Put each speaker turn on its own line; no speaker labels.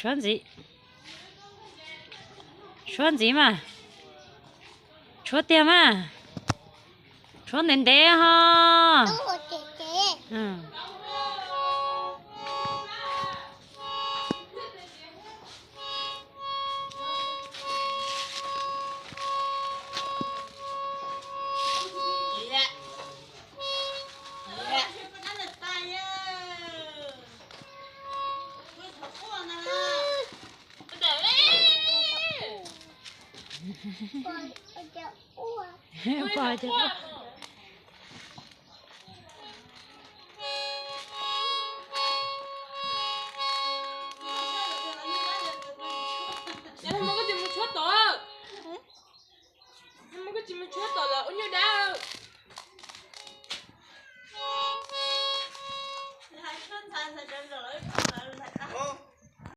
Chuẩn gì? Chuẩn gì mà? Chuẩn tiền mà? Chuẩn đến đấy ha? Ừ. Bò chứ.
먹을 줄 쳤다. 먹을 줄 쳤다. 언니다. hai chân sai sai chân rồi.